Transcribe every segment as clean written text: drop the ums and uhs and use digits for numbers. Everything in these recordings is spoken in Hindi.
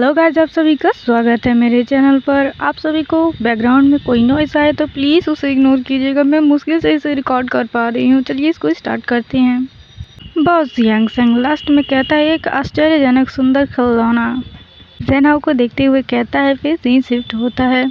हेलो गाइस, आप सभी का स्वागत है मेरे चैनल पर। आप सभी को बैकग्राउंड में कोई नॉइस आए तो प्लीज़ उसे इग्नोर कीजिएगा। मैं मुश्किल से इसे रिकॉर्ड कर पा रही हूँ। चलिए इसको स्टार्ट करते हैं। बॉस यांग संग लास्ट में कहता है एक आश्चर्यजनक सुंदर खिलौना। ज़ेन हाउ को देखते हुए कहता है। फिर सीन शिफ्ट होता है।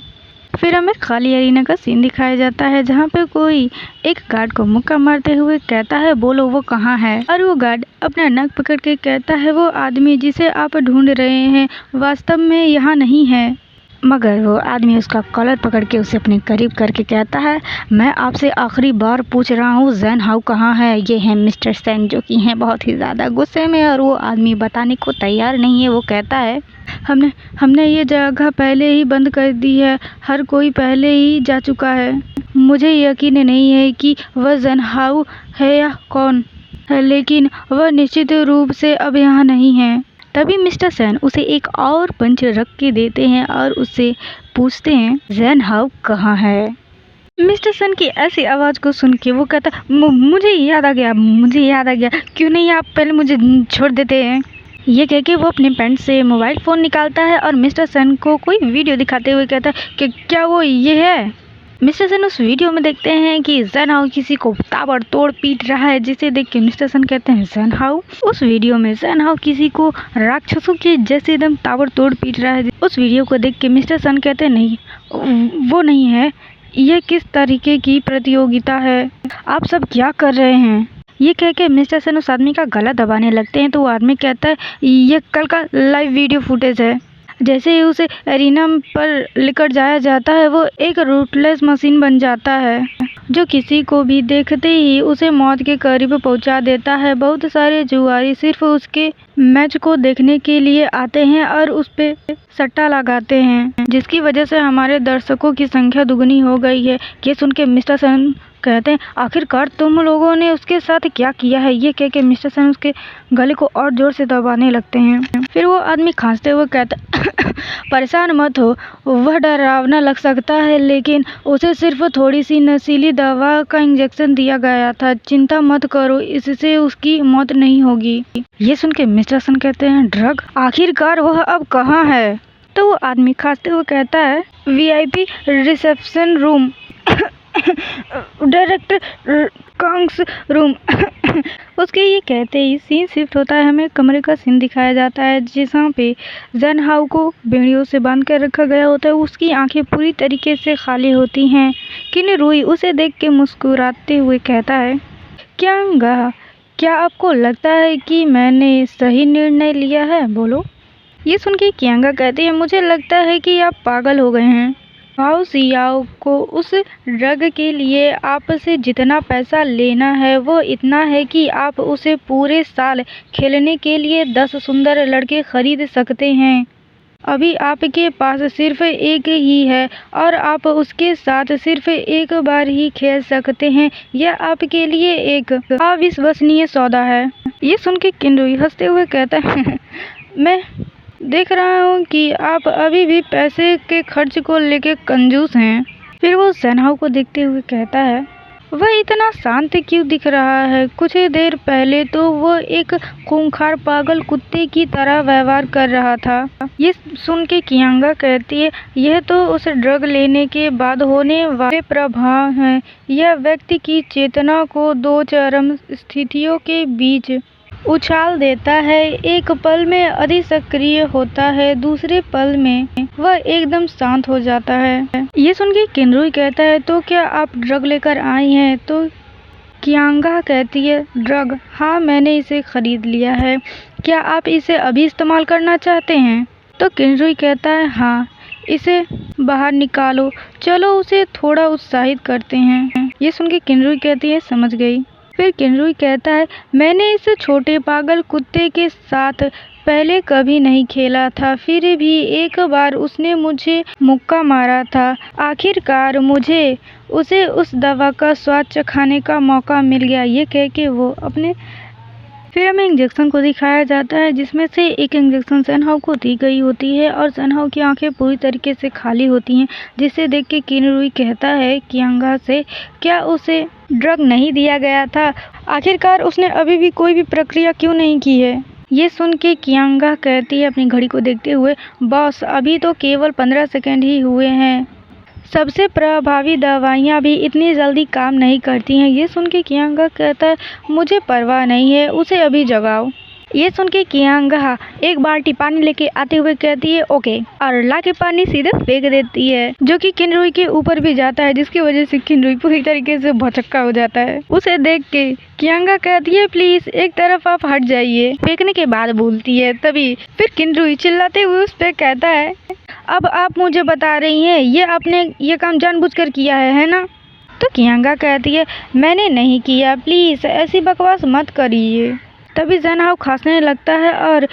फिर हमें खाली एरिना का सीन दिखाया जाता है जहाँ पे कोई एक गार्ड को मुक्का मारते हुए कहता है बोलो वो कहाँ है। और वो गार्ड अपना नक पकड़ के कहता है वो आदमी जिसे आप ढूंढ रहे हैं वास्तव में यहाँ नहीं है। मगर वो आदमी उसका कॉलर पकड़ के उसे अपने करीब करके कहता है मैं आपसे आखिरी बार पूछ रहा हूँ ज़ेन हाउ कहाँ है। ये हैं मिस्टर सेन जो कि हैं बहुत ही ज़्यादा गुस्से में और वो आदमी बताने को तैयार नहीं है। वो कहता है हमने ये जगह पहले ही बंद कर दी है। हर कोई पहले ही जा चुका है। मुझे यकीन नहीं है कि वह ज़ेन हाउ है या कौन है, लेकिन वह निश्चित रूप से अब यहाँ नहीं है। तभी मिस्टर सेन उसे एक और पंच रख के देते हैं और उससे पूछते हैं ज़ेन हाउ कहाँ है। मिस्टर सन की ऐसी आवाज़ को सुन के वो कहता मुझे याद आ गया। क्यों नहीं आप पहले मुझे छोड़ देते हैं। ये कह के वो अपने पैंट से मोबाइल फ़ोन निकालता है और मिस्टर सन को कोई वीडियो दिखाते हुए कहता है कि क्या वो ये है। मिस्टर सन उस वीडियो में देखते हैं कि ज़ेन हाउ किसी को ताबड़तोड़ पीट रहा है, जिसे देख के मिस्टर सन कहते हैं ज़ेन हाउ। उस वीडियो में ज़ेन हाउ किसी को राक्षसों के जैसे एकदम ताबड़तोड़ पीट रहा है। उस वीडियो को देख के मिस्टर सन कहते हैं नहीं वो नहीं है। ये किस तरीके की प्रतियोगिता है, आप सब क्या कर रहे हैं। ये कह के मिस्टर सन उस आदमी का गला दबाने लगते हैं तो वो आदमी कहता है ये कल का लाइव वीडियो फुटेज है। जैसे ही उसे एरिना पर लेकर जाया जाता है वो एक रूटलेस मशीन बन जाता है जो किसी को भी देखते ही उसे मौत के करीब पहुंचा देता है। बहुत सारे जुआरी सिर्फ उसके मैच को देखने के लिए आते हैं और उस पे सट्टा लगाते हैं, जिसकी वजह से हमारे दर्शकों की संख्या दुगनी हो गई है। ये सुन के मिस्टर सन कहते हैं आखिरकार तुम लोगों ने उसके साथ क्या किया है। ये कह के मिस्टर सन उसके गले को और जोर से दबाने लगते हैं। फिर वो आदमी खांसते हुए कहता परेशान मत हो, वह डरावना लग सकता है लेकिन उसे सिर्फ थोड़ी सी नशीली दवा का इंजेक्शन दिया गया था। चिंता मत करो, इससे उसकी मौत नहीं होगी। ये सुन के मिस्टर सन कहते हैं ड्रग, आखिरकार वह अब कहाँ है। तो वो आदमी खांसते हुए कहता है VIP रिसेप्शन रूम डायरेक्टर कांग्स रूम। उसके ये कहते ही सीन शिफ्ट होता है। हमें कमरे का सीन दिखाया जाता है जहाँ पे ज़ेन हाउ को बेड़ियों से बांध कर रखा गया होता है। उसकी आंखें पूरी तरीके से खाली होती हैं। किन्रुई उसे देख के मुस्कुराते हुए कहता है क्या आपको लगता है कि मैंने सही निर्णय लिया है, बोलो। ये सुन के कियांगा कहती है मुझे लगता है कि आप पागल हो गए हैं। हाउ सियाओ को उस ड्रग के लिए आपसे जितना पैसा लेना है वो इतना है कि आप उसे पूरे साल खेलने के लिए 10 सुंदर लड़के खरीद सकते हैं। अभी आपके पास सिर्फ एक ही है और आप उसके साथ सिर्फ एक बार ही खेल सकते हैं। यह आपके लिए एक अविश्वसनीय सौदा है। ये सुन के किन्रुई हंसते हुए कहता है मैं देख रहा हूँ कि आप अभी भी पैसे के खर्च को लेके कंजूस हैं। फिर वो ज़ेन हाउ को देखते हुए कहता है वह इतना शांत क्यों दिख रहा है। कुछ देर पहले तो वह एक खूंखार पागल कुत्ते की तरह व्यवहार कर रहा था। ये सुन के कियांगा कहती है यह तो उस ड्रग लेने के बाद होने वाले प्रभाव हैं। यह व्यक्ति की चेतना को दो चरम स्थितियों के बीच उछाल देता है। एक पल में अधिक सक्रिय होता है, दूसरे पल में वह एकदम शांत हो जाता है। ये सुन के किन्रुई कहता है तो क्या आप ड्रग लेकर आई हैं। तो कियांगा कहती है ड्रग, हाँ मैंने इसे खरीद लिया है। क्या आप इसे अभी इस्तेमाल करना चाहते हैं। तो किन्रुई कहता है हाँ, इसे बाहर निकालो, चलो उसे थोड़ा उत्साहित करते हैं। ये सुन के किन्रुई कहती है समझ गई। फिर किन्रुई कहता है मैंने इस छोटे पागल कुत्ते के साथ पहले कभी नहीं खेला था, फिर भी एक बार उसने मुझे मुक्का मारा था। आखिरकार मुझे उसे उस दवा का स्वाद चखाने का मौका मिल गया। ये कह के वो अपने फिर हमें इंजेक्शन को दिखाया जाता है जिसमें से एक इंजेक्शन ज़ेन हाउ को दी गई होती है और ज़ेन हाउ की आंखें पूरी तरीके से खाली होती हैं, जिसे देख के किन्रुई कहता है कियांगा से क्या उसे ड्रग नहीं दिया गया था। आखिरकार उसने अभी भी कोई भी प्रक्रिया क्यों नहीं की है। ये सुन के कियांगा कहती है अपनी घड़ी को देखते हुए, बॉस अभी तो केवल 15 सेकंड ही हुए हैं। सबसे प्रभावी दवाइयाँ भी इतनी जल्दी काम नहीं करती हैं। ये सुन के कियांगा कहता है, मुझे परवाह नहीं है, उसे अभी जगाओ। ये सुन के कियांगा एक बाल्टी पानी लेके आते हुए कहती है ओके, और लाके पानी सीधे फेंक देती है, जो कि किनरुई के ऊपर भी जाता है, जिसकी वजह से किनरुई पूरी तरीके से भौचक्का हो जाता है। उसे देख के कियांगा कहती है प्लीज एक तरफ आप हट जाइए, फेंकने के बाद बोलती है। तभी फिर किनरुई चिल्लाते हुए उस पर कहता है, अब आप मुझे बता रही हैं ये आपने ये काम जानबूझकर किया है ना? तो कियांगा कहती है मैंने नहीं किया, प्लीज ऐसी बकवास मत करिए। तभी ज़ेनहाओ खांसने लगता है और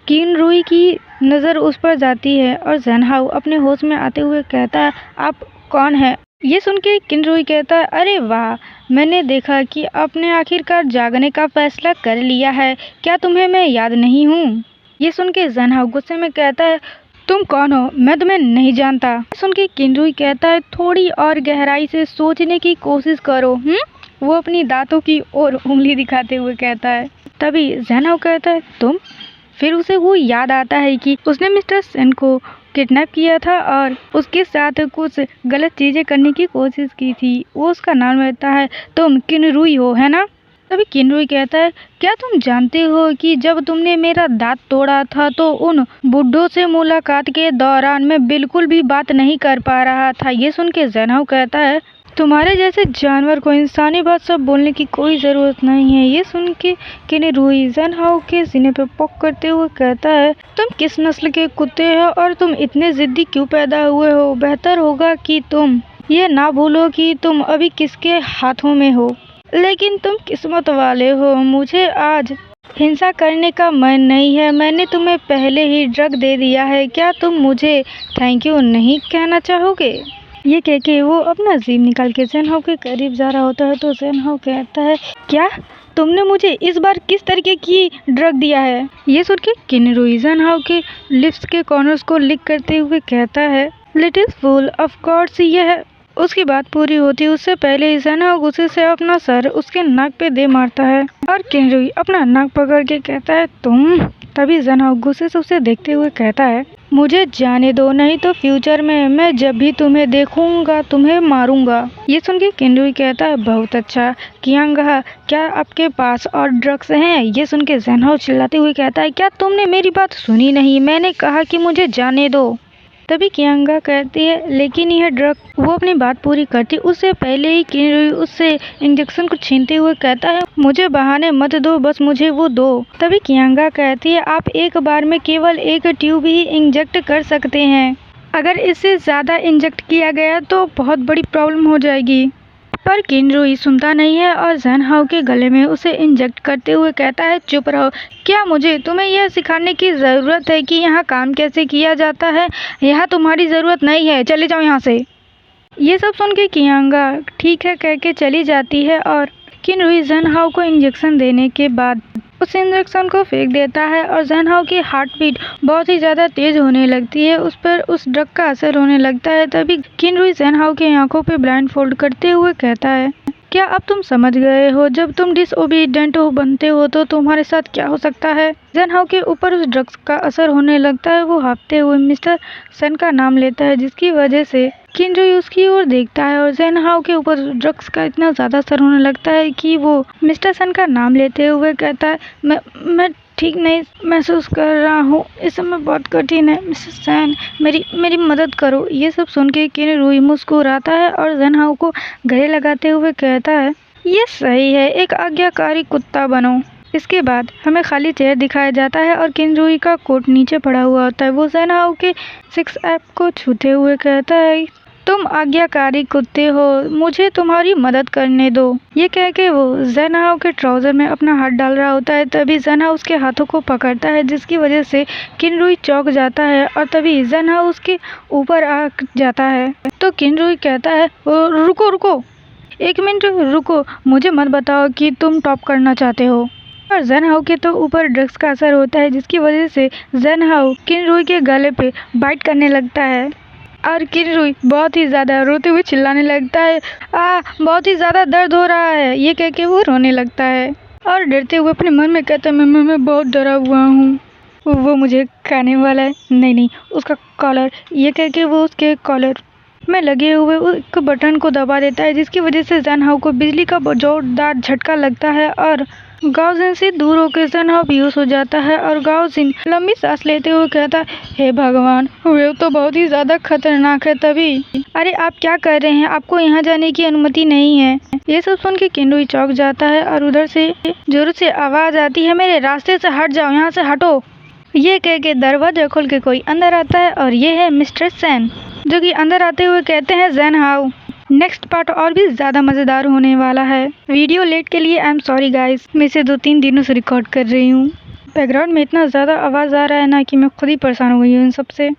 किनरुई की नज़र उस पर जाती है और ज़ेनहाओ अपने होश में आते हुए कहता है आप कौन है? ये सुन के किनरुई कहता है अरे वाह, मैंने देखा कि आपने आखिरकार जागने का फैसला कर लिया है, क्या तुम्हें मैं याद नहीं हूँ? ये सुन के ज़ेनहाओ गुस्से में कहता है तुम कौन हो? मैं तुम्हें नहीं जानता। सुन के किनरुई कहता है थोड़ी और गहराई से सोचने की कोशिश करो। वो अपनी दांतों की ओर उंगली दिखाते हुए कहता है। तभी ज़ेनहाओ कहता है तुम? फिर उसे वो याद आता है कि उसने मिस्टर सेन को किडनैप किया था और उसके साथ कुछ गलत चीज़ें करने की कोशिश की थी। वो उसका नाम लेता है, तुम किनरुई हो है ना? तभी किनरुई कहता है क्या तुम जानते हो कि जब तुमने मेरा दांत तोड़ा था तो उन बुड्ढों से मुलाकात के दौरान मैं बिल्कुल भी बात नहीं कर पा रहा था। ये सुन के ज़ेनहाओ कहता है तुम्हारे जैसे जानवर को इंसानी भाषा बोलने की कोई ज़रूरत नहीं है। ये सुन के किनरुई ज़ेनहाओ के सीने पे पॉक करते हुए कहता है तुम किस नस्ल के कुत्ते हो और तुम इतने ज़िद्दी क्यों पैदा हुए हो? बेहतर होगा कि तुम ये ना भूलो कि तुम अभी किसके हाथों में हो। लेकिन तुम किस्मत वाले हो, मुझे आज हिंसा करने का मन नहीं है, मैंने तुम्हें पहले ही ड्रग दे दिया है, क्या तुम मुझे थैंक यू नहीं कहना चाहोगे? ये कह के वो अपना जीभ निकाल के ज़ेनहाओ के करीब जा रहा होता है तो ज़ेनहाओ कहता है क्या तुमने मुझे इस बार किस तरीके की ड्रग दिया है? ये सुन के किनरुई ज़ेनहाओ के लिप्स के कॉर्नर्स को लिक करते हुए कहता है लिटिल फूल, ऑफ कोर्स यह उसकी बात पूरी होती उससे पहले ही ज़ेनहाओ गुस्से से अपना सर उसके नाक पे दे मारता है और किनरुई अपना नाक पकड़ के कहता है तुम? तभी ज़ेनहाओ गुस्से से उसे देखते हुए कहता है मुझे जाने दो, नहीं तो फ्यूचर में मैं जब भी तुम्हें देखूंगा तुम्हें मारूंगा। ये सुन के किनरुई कहता है बहुत अच्छा कियांगा, क्या आपके पास और ड्रग्स हैं? ये सुन के ज़ेनहाओ चिल्लाते हुए कहता है क्या तुमने मेरी बात सुनी नहीं? मैंने कहा कि मुझे जाने दो। तभी कियांगा कहती है लेकिन यह ड्रग। वो अपनी बात पूरी करती उससे पहले ही किनरुई उससे इंजेक्शन को छीनते हुए कहता है मुझे बहाने मत दो, बस मुझे वो दो। तभी कियांगा कहती है आप एक बार में केवल एक ट्यूब ही इंजेक्ट कर सकते हैं, अगर इससे ज़्यादा इंजेक्ट किया गया तो बहुत बड़ी प्रॉब्लम हो जाएगी। पर किनरुई सुनता नहीं है और ज़ेनहाओ के गले में उसे इंजेक्ट करते हुए कहता है चुप रहो, क्या मुझे तुम्हें यह सिखाने की ज़रूरत है कि यहाँ काम कैसे किया जाता है? यहाँ तुम्हारी ज़रूरत नहीं है, चले जाओ यहाँ से। ये सब सुन के कियांगा ठीक है कह के चली जाती है और किनरुई ज़ेनहाओ को इंजेक्शन देने के बाद उस इंजेक्शन को फेंक देता है और ज़ेनहाओ की हार्ट बीट बहुत ही ज़्यादा तेज़ होने लगती है, उस पर उस ड्रग का असर होने लगता है। तभी किनरुई ज़ेनहाओ की आंखों पे ब्लाइंड फोल्ड करते हुए कहता है क्या अब तुम समझ गए हो जब तुम डिसओबीडिएंट बनते हो तो तुम्हारे साथ क्या हो सकता है? ज़ेनहाओ के ऊपर उस ड्रग्स का असर होने लगता है। वो हाँफते हुए मिस्टर सेन का नाम लेता है, जिसकी वजह से किनरुई उसकी ओर देखता है और ज़ेनहाओ के ऊपर ड्रग्स का इतना ज़्यादा असर होने लगता है कि वो मिस्टर सेन का नाम लेते हुए कहता है मैं ठीक नहीं महसूस कर रहा हूँ, इस समय बहुत कठिन है, मिस्टर सेन मेरी मदद करो। ये सब सुन के किनरुई मुस्कुराता है और ज़ेनहाओ को गले लगाते हुए कहता है ये सही है, एक आज्ञाकारी कुत्ता बनो। इसके बाद हमें खाली चेयर दिखाया जाता है और किनरुई का कोट नीचे पड़ा हुआ होता है। वो ज़ेनहाओ के 6 ऐप को छूते हुए कहता है तुम आज्ञाकारी कुत्ते हो, मुझे तुम्हारी मदद करने दो। ये कह के वो ज़ेनहाओ के ट्राउजर में अपना हाथ डाल रहा होता है। तभी ज़ेनहाओ उसके हाथों को पकड़ता है, जिसकी वजह से किनरुई चौंक जाता है और तभी ज़ेनहाओ उसके ऊपर आ जाता है। तो किनरुई कहता है रुको रुको, 1 मिनट रुको, मुझे मत बताओ कि तुम टॉप करना चाहते हो। और ज़ेनहाओ के तो ऊपर ड्रग्स का असर होता है, जिसकी वजह से ज़ेनहाओ किनरुई के गले पे बाइट करने लगता है और किनरुई बहुत ही ज़्यादा रोते हुए चिल्लाने लगता है बहुत ही ज़्यादा दर्द हो रहा है। ये कह के वो रोने लगता है। और डरते हुए अपने मन में कहता है मैं बहुत डरा हुआ हूँ, वो मुझे खाने वाला है। नहीं, उसका कॉलर, ये कह के वो उसके कॉलर में लगे हुए एक बटन को दबा देता है, जिसकी वजह से जन हाउ को बिजली का जोरदार झटका लगता है और गाओजिन से दूर होकर जन हाउ बेहोश हो जाता है। और गाओजिन लंबी सांस लेते हुए कहता है, हे भगवान, वे तो बहुत ही ज्यादा खतरनाक है। तभी अरे आप क्या कर रहे हैं, आपको यहाँ जाने की अनुमति नहीं है। ये सब सुन के केंडोई चौंक जाता है और उधर से जोर से आवाज आती है, मेरे रास्ते से हट जाओ, यहाँ से हटो। ये कह के दरवाजा खोल के कोई अंदर आता है और ये है मिस्टर सेन, जो कि अंदर आते हुए कहते हैं, जन हाउ, नेक्स्ट पार्ट और भी ज़्यादा मज़ेदार होने वाला है। वीडियो लेट के लिए आई एम सॉरी गाइस, मैं इसे 2-3 दिनों से रिकॉर्ड कर रही हूँ। बैकग्राउंड में इतना ज़्यादा आवाज़ आ रहा है ना कि मैं खुद ही परेशान हो गई हूँ इन सबसे।